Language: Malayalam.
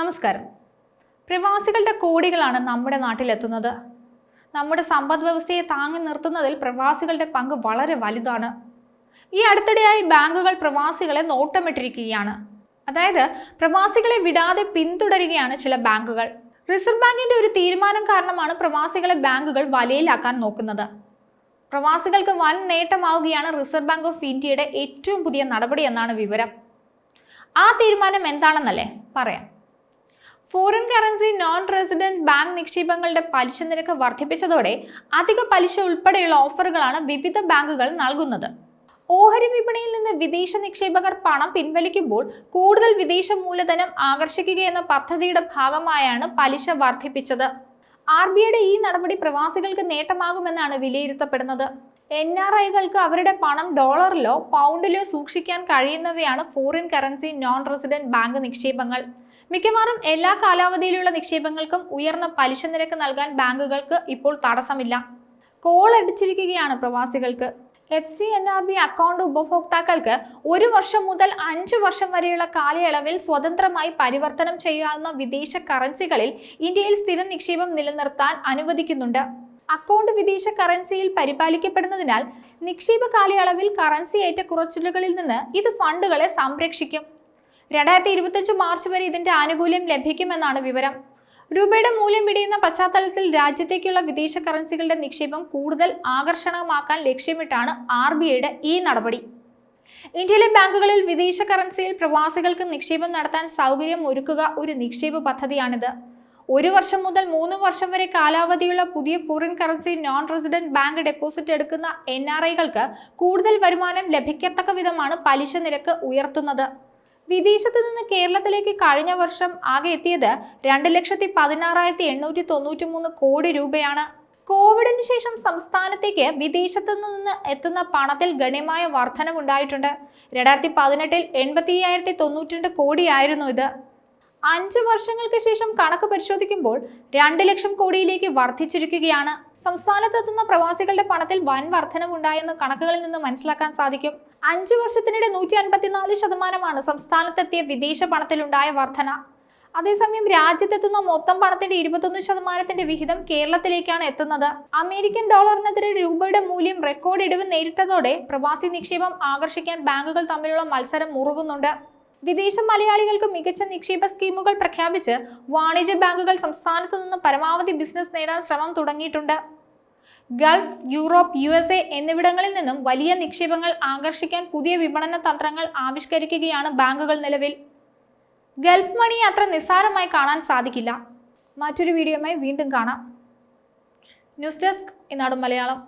നമസ്കാരം. പ്രവാസികളുടെ കോടികളാണ് നമ്മുടെ നാട്ടിലെത്തുന്നത്. നമ്മുടെ സമ്പദ് വ്യവസ്ഥയെ താങ്ങി നിർത്തുന്നതിൽ പ്രവാസികളുടെ പങ്ക് വളരെ വലുതാണ്. ഈ അടുത്തിടെയായി ബാങ്കുകൾ പ്രവാസികളെ നോട്ടമിട്ടിരിക്കുകയാണ്. അതായത് പ്രവാസികളെ വിടാതെ പിന്തുടരുകയാണ് ചില ബാങ്കുകൾ. റിസർവ് ബാങ്കിന്റെ ഒരു തീരുമാനം കാരണമാണ് പ്രവാസികളെ ബാങ്കുകൾ വലയിലാക്കാൻ നോക്കുന്നത്. പ്രവാസികൾക്ക് വൻ നേട്ടമാവുകയാണ് റിസർവ് ബാങ്ക് ഓഫ് ഇന്ത്യയുടെ ഏറ്റവും പുതിയ നടപടി എന്നാണ് വിവരം. ആ തീരുമാനം എന്താണെന്നല്ലേ പറയാം. Foreign currency non resident bank നിക്ഷേപങ്ങളുടെ പലിശ നിരക്ക് വർദ്ധിപ്പിച്ചതോടെ അധിക പലിശ ഉൾപ്പെടെയുള്ള ഓഫറുകളാണ് വിവിധ ബാങ്കുകൾ നൽകുന്നത്. ഓഹരി വിപണിയിൽ നിന്ന് വിദേശ നിക്ഷേപകർ പണം പിൻവലിക്കുമ്പോൾ കൂടുതൽ വിദേശ മൂലധനം ആകർഷിക്കുകയെന്ന പദ്ധതിയുടെ ഭാഗമായാണ് പലിശ വർദ്ധിപ്പിച്ചത്. RBIയുടെ ഈ നടപടി പ്രവാസികൾക്ക് നേട്ടമാകുമെന്നാണ് വിലയിരുത്തപ്പെടുന്നത്. NRIകൾക്ക് അവരുടെ പണം ഡോളറിലോ പൗണ്ടിലോ സൂക്ഷിക്കാൻ കഴിയുന്നവയാണ് foreign currency non resident bank നിക്ഷേപങ്ങൾ. മിക്കവാറും എല്ലാ കാലാവധിയിലുള്ള നിക്ഷേപങ്ങൾക്കും ഉയർന്ന പലിശ നിരക്ക് നൽകാൻ ബാങ്കുകൾക്ക് ഇപ്പോൾ തടസ്സമില്ല. കോൾ അടിച്ചിരിക്കുകയാണ് പ്രവാസികൾക്ക്. FCNRB അക്കൗണ്ട് ഉപഭോക്താക്കൾക്ക് 1 വർഷം മുതൽ 5 വർഷം വരെയുള്ള കാലയളവിൽ സ്വതന്ത്രമായി പരിവർത്തനം ചെയ്യാവുന്ന വിദേശ കറൻസികളിൽ ഇന്ത്യയിൽ സ്ഥിര നിക്ഷേപം നിലനിർത്താൻ അനുവദിക്കുന്നുണ്ട്. അക്കൗണ്ട് വിദേശ കറൻസിയിൽ പരിപാലിക്കപ്പെടുന്നതിനാൽ നിക്ഷേപ കാലയളവിൽ കറൻസി ഏറ്റക്കുറച്ചിലുകളിൽ നിന്ന് ഇത് ഫണ്ടുകളെ സംരക്ഷിക്കും. 2025 മാർച്ച് വരെ ഇതിന്റെ ആനുകൂല്യം ലഭിക്കുമെന്നാണ് വിവരം. രൂപയുടെ മൂല്യം ഇടിയുന്ന പശ്ചാത്തലത്തിൽ രാജ്യത്തേക്കുള്ള വിദേശ കറൻസികളുടെ നിക്ഷേപം കൂടുതൽ ആകർഷണമാക്കാൻ ലക്ഷ്യമിട്ടാണ് RBIയുടെ ഈ നടപടി. ഇന്ത്യയിലെ ബാങ്കുകളിൽ വിദേശ കറൻസിയിൽ പ്രവാസികൾക്ക് നിക്ഷേപം നടത്താൻ സൗകര്യം ഒരുക്കുക ഒരു നിക്ഷേപ പദ്ധതിയാണിത്. 1 വർഷം മുതൽ 3 വർഷം വരെ കാലാവധിയുള്ള പുതിയ foreign currency non resident bank deposit എടുക്കുന്ന NRIകൾക്ക് കൂടുതൽ വരുമാനം ലഭിക്കത്തക്ക വിധമാണ് പലിശ നിരക്ക് ഉയർത്തുന്നത്. വിദേശത്ത് നിന്ന് കേരളത്തിലേക്ക് കഴിഞ്ഞ വർഷം ആകെ എത്തിയത് 2,16,893 കോടി രൂപയാണ്. കോവിഡിന് ശേഷം സംസ്ഥാനത്തേക്ക് വിദേശത്ത് നിന്ന് എത്തുന്ന പണത്തിൽ ഗണ്യമായ വർധനവുണ്ടായിട്ടുണ്ട്. 2018 85,092 കോടിയായിരുന്നു ഇത്. 5 വർഷങ്ങൾക്ക് ശേഷം കണക്ക് പരിശോധിക്കുമ്പോൾ 2 ലക്ഷം കോടിയിലേക്ക് വർദ്ധിച്ചിരിക്കുകയാണ്. സംസ്ഥാനത്തെത്തുന്ന പ്രവാസികളുടെ പണത്തിൽ വൻ വർധനവുണ്ടായെന്ന് കണക്കുകളിൽ നിന്ന് മനസ്സിലാക്കാൻ സാധിക്കും. 5 വർഷത്തിനിടെ 154% സംസ്ഥാനത്തെത്തിയ വിദേശ പണത്തിലുണ്ടായ വർധന. അതേസമയം രാജ്യത്തെത്തുന്ന മൊത്തം പണത്തിന്റെ 21% വിഹിതം കേരളത്തിലേക്കാണ് എത്തുന്നത്. അമേരിക്കൻ ഡോളറിനെതിരെ രൂപയുടെ മൂല്യം റെക്കോർഡ് ഇടിവ് നേരിട്ടതോടെ പ്രവാസി നിക്ഷേപം ആകർഷിക്കാൻ ബാങ്കുകൾ തമ്മിലുള്ള മത്സരം മുറുകുന്നുണ്ട്. വിദേശ മലയാളികൾക്ക് മികച്ച നിക്ഷേപ സ്കീമുകൾ പ്രഖ്യാപിച്ച് വാണിജ്യ ബാങ്കുകൾ സംസ്ഥാനത്ത് നിന്ന് പരമാവധി ബിസിനസ് നേടാൻ ശ്രമം തുടങ്ങിയിട്ടുണ്ട്. ഗൾഫ്, യൂറോപ്പ്, USA എന്നിവിടങ്ങളിൽ നിന്നും വലിയ നിക്ഷേപങ്ങൾ ആകർഷിക്കാൻ പുതിയ വിപണന തന്ത്രങ്ങൾ ആവിഷ്കരിക്കുകയാണ് ബാങ്കുകൾ നിലവിൽ. ഗൾഫ് മണി അത്ര നിസ്സാരമായി കാണാൻ സാധിക്കില്ല. മറ്റൊരു വീഡിയോയുമായി വീണ്ടും കാണാം. ന്യൂസ് ഡെസ്ക്, ഈനാട് മലയാളം.